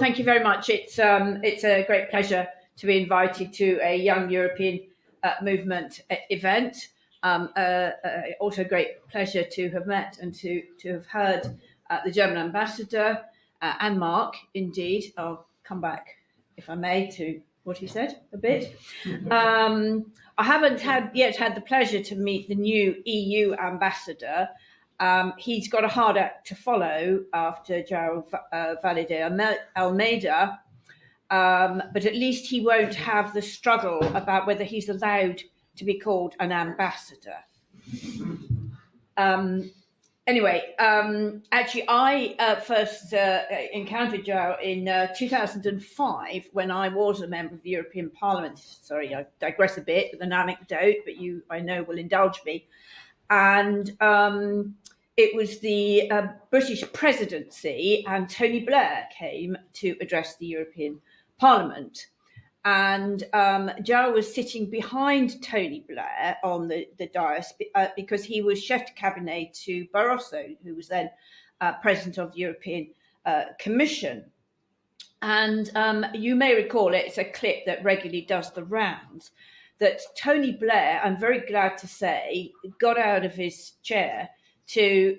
thank you very much. It's a great pleasure to be invited to a Young European Movement event. Also a great pleasure to have met and to have heard the German ambassador and Mark. Indeed, I'll come back, if I may, to what he said a bit. I haven't yet had the pleasure to meet the new EU ambassador. He's got a hard act to follow after João Valide Almeida, but at least he won't have the struggle about whether he's allowed to be called an ambassador. Actually, I first encountered João in 2005 when I was a member of the European Parliament. Sorry, I digress a bit with an anecdote, but you, I know, will indulge me. And it was the British presidency, and Tony Blair came to address the European Parliament. And João was sitting behind Tony Blair on the dais because he was chef de cabinet to Barroso, who was then president of the European Commission. And you may recall, it's a clip that regularly does the rounds, that Tony Blair, I'm very glad to say, got out of his chair to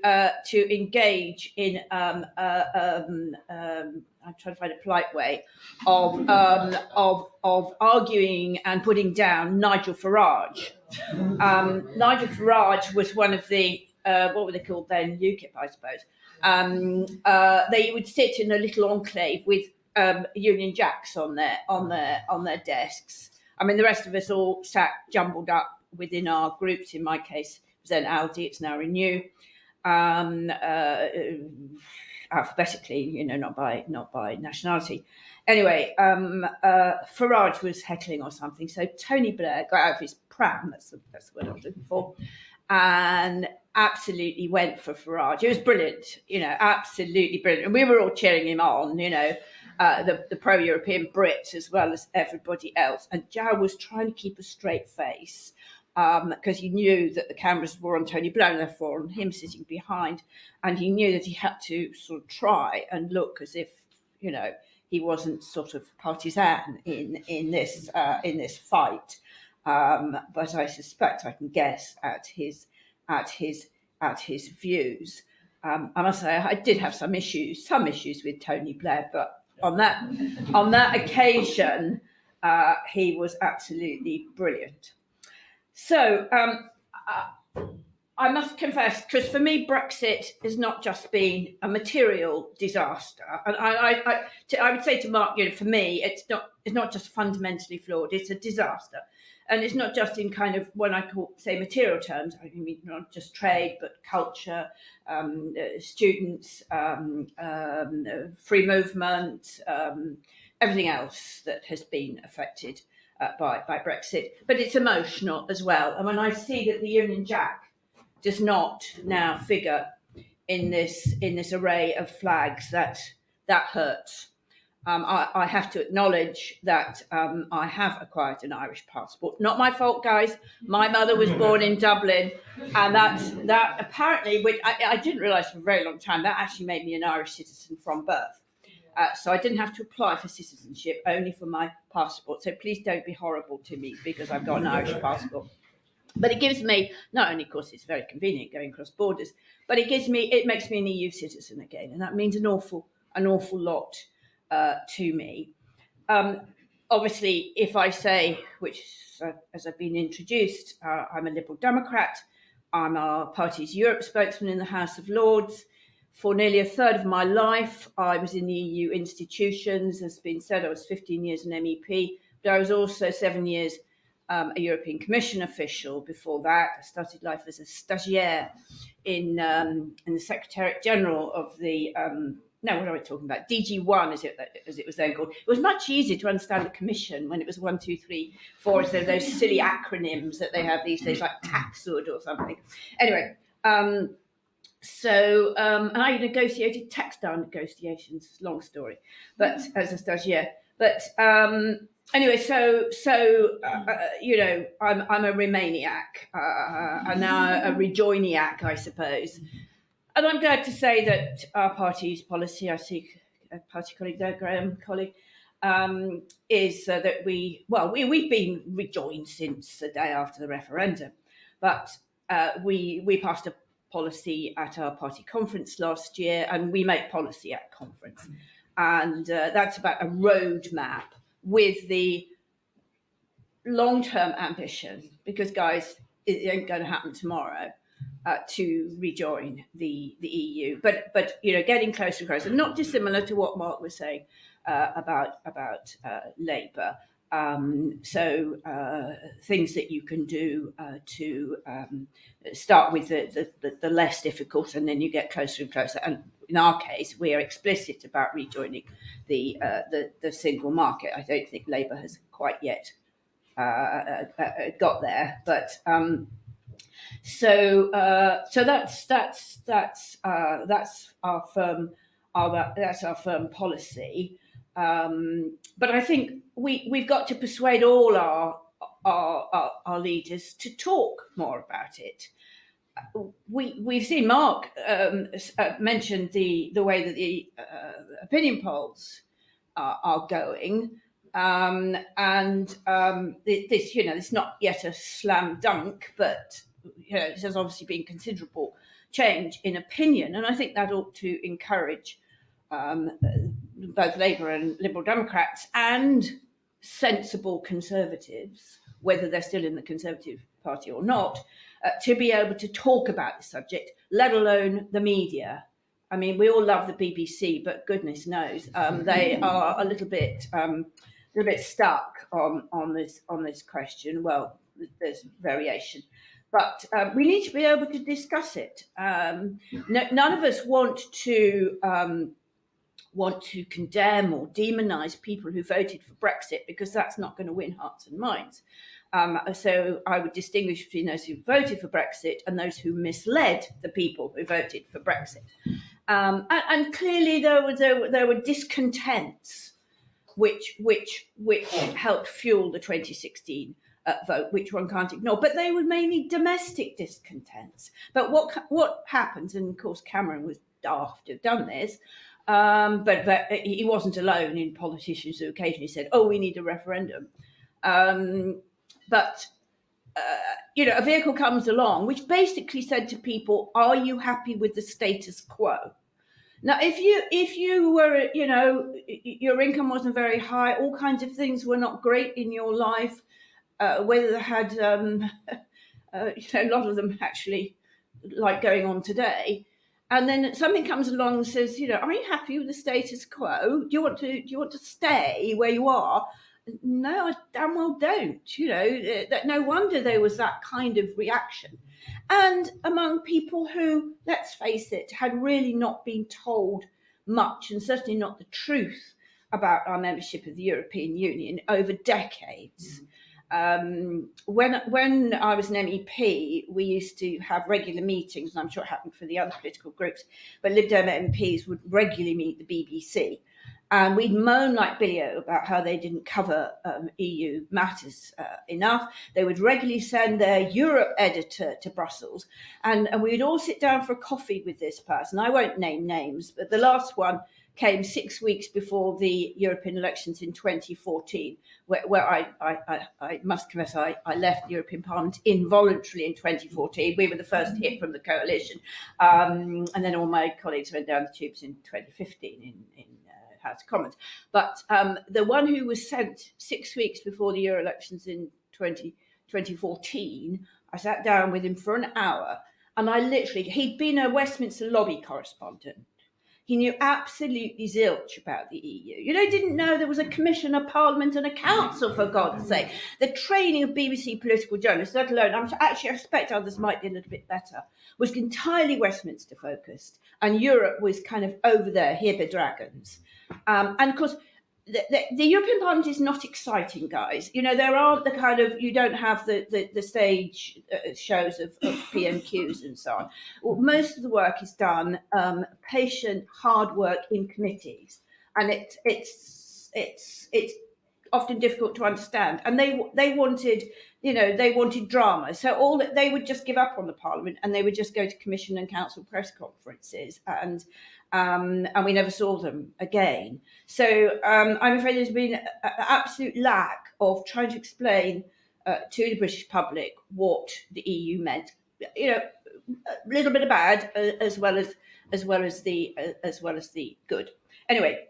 engage in I'm trying to find a polite way of arguing and putting down Nigel Farage. Nigel Farage was one of the what were they called then? UKIP, I suppose. They would sit in a little enclave with Union Jacks on their desks. I mean, the rest of us all sat jumbled up within our groups. In my case, it was then Aldi, it's now Renew, alphabetically, not by nationality. Anyway, Farage was heckling or something, so Tony Blair got out of his pram, that's the word I was looking for, and absolutely went for Farage. It was brilliant, absolutely brilliant. And we were all cheering him on, the pro-European Brits as well as everybody else. And João was trying to keep a straight face because he knew that the cameras were on Tony Blair and therefore on him sitting behind. And he knew that he had to sort of try and look as if, he wasn't sort of partisan in this fight. But I suspect I can guess at his views. I must say I did have some issues with Tony Blair, but on that occasion, he was absolutely brilliant. So I must confess, because for me, Brexit has not just been a material disaster. And I would say to Mark, for me, it's not just fundamentally flawed; it's a disaster. And it's not just in kind of when I say material terms. I mean not just trade, but culture, students, free movement, everything else that has been affected by Brexit. But it's emotional as well. And when I see that the Union Jack does not now figure in this array of flags, that hurts. I have to acknowledge that I have acquired an Irish passport. Not my fault, guys. My mother was born in Dublin, and that apparently, which I didn't realise for a very long time, that actually made me an Irish citizen from birth. So I didn't have to apply for citizenship, only for my passport. So please don't be horrible to me because I've got an Irish passport. But it gives me, not only, of course, it's very convenient going across borders, but it makes me an EU citizen again, and that means an awful lot to me. Obviously, if I say, which as I've been introduced, I'm a Liberal Democrat, I'm our party's Europe spokesman in the House of Lords. For nearly a third of my life, I was in the EU institutions. As has been said, I was 15 years an MEP, but I was also 7 years a European Commission official. Before that, I started life as a stagiaire in the Secretariat General of the what am I talking about? DG1, as it was then called. It was much easier to understand the Commission when it was 1, 2, 3, 4, instead of those silly acronyms that they have these days, like TAXUD or something. Anyway, and I negotiated textile negotiations. Long story, but as a stagiaire. But anyway, so I'm a Remainiac and now a Rejoiniac, I suppose. And I'm glad to say that our party's policy, I seek party colleague there, Graham colleague, is that we've been rejoined since the day after the referendum, but we passed a policy at our party conference last year, and we make policy at conference, and that's about a roadmap with the long-term ambition, because guys, it ain't going to happen tomorrow, to rejoin the EU, but getting closer and closer, not dissimilar to what Mark was saying about Labour. So things that you can do to start with the less difficult, and then you get closer and closer. And in our case, we are explicit about rejoining the single market. I don't think Labour has quite yet got there, but so that's our firm policy. But I think we've got to persuade all our leaders to talk more about it. We've seen Mark mentioned the way that the opinion polls are going. This, it's not yet a slam dunk, but there's obviously been considerable change in opinion, and I think that ought to encourage both Labour and Liberal Democrats and sensible Conservatives, whether they're still in the Conservative Party or not, to be able to talk about the subject, let alone the media. I mean, we all love the BBC, but goodness knows they are a little bit stuck on this question. Well, there's variation, but we need to be able to discuss it. None of us want to condemn or demonise people who voted for Brexit, because that's not going to win hearts and minds. So I would distinguish between those who voted for Brexit and those who misled the people who voted for Brexit. And clearly there were discontents which helped fuel the 2016 vote, which one can't ignore. But they were mainly domestic discontents. But what happens, and of course Cameron was daft to have done this, but he wasn't alone in politicians who occasionally said, "Oh, we need a referendum." But a vehicle comes along which basically said to people, "Are you happy with the status quo?" Now, if you were, your income wasn't very high, all kinds of things were not great in your life, whether they had, a lot of them actually like going on today, and then something comes along and says, are you happy with the status quo? Do you want to stay where you are? No, I damn well don't. That no wonder there was that kind of reaction. And among people who, let's face it, had really not been told much, and certainly not the truth about our membership of the European Union over decades. When I was an MEP, we used to have regular meetings, and I'm sure it happened for the other political groups, but Lib Dem MPs would regularly meet the BBC. And we'd moan like Billy-O about how they didn't cover EU matters enough. They would regularly send their Europe editor to Brussels, and we would all sit down for a coffee with this person. I won't name names, but the last one came 6 weeks before the European elections in 2014, where I must confess I left the European Parliament involuntarily in 2014. We were the first hit from the coalition, and then all my colleagues went down the tubes in 2015 in House of Commons. But the one who was sent 6 weeks before the Euro elections in 2014, I sat down with him for an hour, and he'd been a Westminster lobby correspondent. He knew absolutely zilch about the EU. Didn't know there was a commission, a parliament, and a council, for God's sake. The training of BBC political journalists, let alone, I suspect others might be a little bit better, was entirely Westminster focused, and Europe was kind of over there, here be dragons. And of course, the European Parliament is not exciting, guys. There aren't the kind of, you don't have the stage shows of PMQs and so on. Well, most of the work is done patient, hard work in committees, and it's often difficult to understand, and they wanted, they wanted drama. So all that they would just give up on the Parliament, and they would just go to Commission and Council press conferences, and we never saw them again. So I'm afraid there's been an absolute lack of trying to explain to the British public what the EU meant. A little bit of bad as well as the good. Anyway,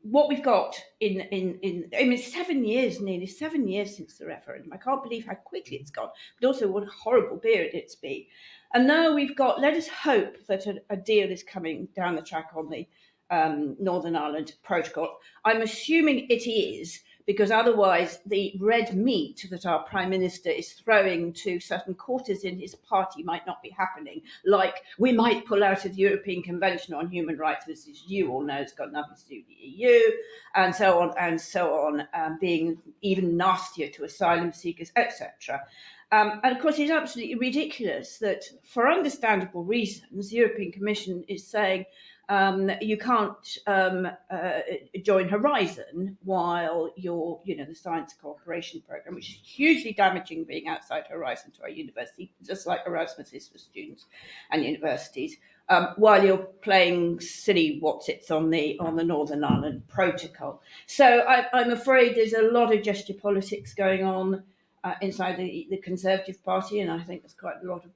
what we've got it's 7 years, nearly 7 years since the referendum. I can't believe how quickly it's gone, but also what a horrible period it's been. And now we've got, let us hope that a deal is coming down the track on the Northern Ireland Protocol. I'm assuming it is, because otherwise the red meat that our Prime Minister is throwing to certain quarters in his party might not be happening. Like, we might pull out of the European Convention on Human Rights, which, as you all know, has got nothing to do with the EU, and so on, being even nastier to asylum seekers, etc. And of course, it's absolutely ridiculous that, for understandable reasons, the European Commission is saying you can't join Horizon while you're, the science cooperation program, which is hugely damaging, being outside Horizon to our university, just like Erasmus is for students and universities, while you're playing silly whatsits on the Northern Ireland Protocol. So I'm afraid there's a lot of gesture politics going on inside the Conservative Party, and I think there's quite a lot of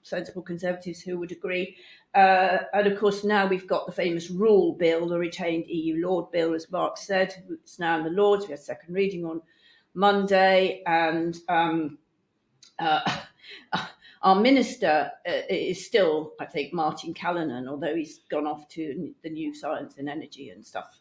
sensible Conservatives who would agree. And of course, now we've got the famous rule bill, the retained EU Lord bill, as Mark said. It's now in the Lords. We had second reading on Monday, and our minister is still, I think, Martin Callanan, although he's gone off to the new Science and Energy and stuff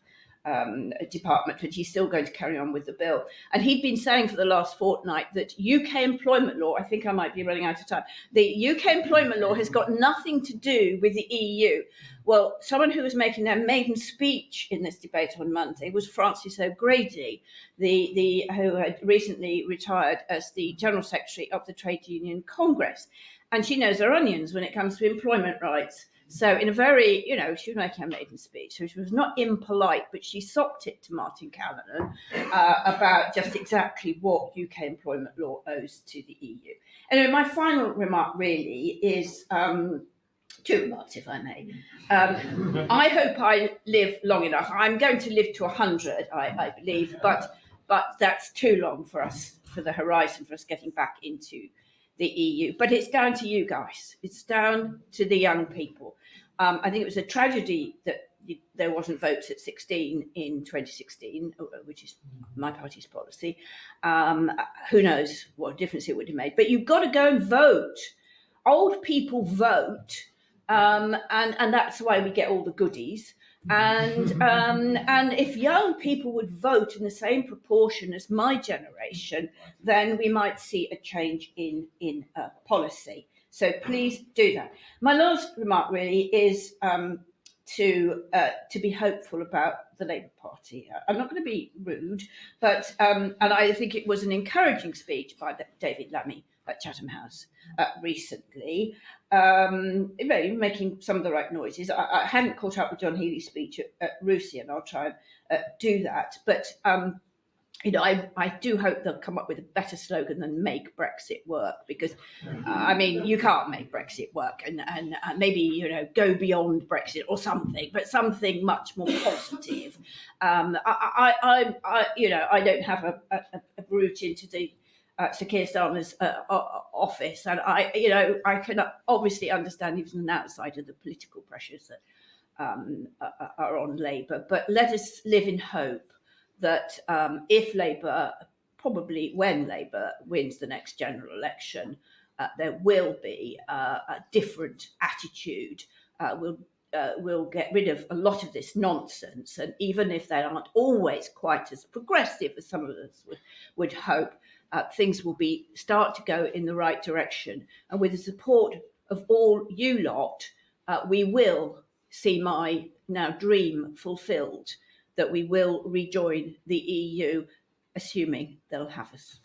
department, but he's still going to carry on with the bill. And he'd been saying for the last fortnight that UK employment law, I think I might be running out of time, the UK employment law has got nothing to do with the EU. Well, someone who was making their maiden speech in this debate on Monday was Frances O'Grady, who had recently retired as the General Secretary of the Trade Union Congress. And she knows her onions when it comes to employment rights. So in a very, she was making her maiden speech, so she was not impolite, but she sopped it to Martin Callanan about just exactly what UK employment law owes to the EU. Anyway, my final remark really is two remarks, if I may. I hope I live long enough. I'm going to live to 100, I believe, but that's too long for us, for the Horizon, for us getting back into the EU. But it's down to you guys. It's down to the young people. I think it was a tragedy that there wasn't votes at 16 in 2016, which is my party's policy. Who knows what difference it would have made. But you've got to go and vote. Old people vote, and that's why we get all the goodies. And if young people would vote in the same proportion as my generation, then we might see a change in policy. So please do that. My last remark really is to be hopeful about the Labour Party. I'm not going to be rude, but and I think it was an encouraging speech by David Lammy at Chatham House recently, making some of the right noises. I hadn't caught up with John Healy's speech at Russia, and I'll try and do that. But I do hope they'll come up with a better slogan than "Make Brexit Work," because you can't make Brexit work, and maybe go beyond Brexit or something, but something much more positive. I don't have a route into the Sir Keir Starmer's office, and I can obviously understand even an outsider the political pressures that are on Labour, but let us live in hope that if Labour, probably when Labour wins the next general election, there will be a different attitude. We'll get rid of a lot of this nonsense, and even if they aren't always quite as progressive as some of us would hope, things will start to go in the right direction. And with the support of all you lot, we will see my now dream fulfilled, that we will rejoin the EU, assuming they'll have us.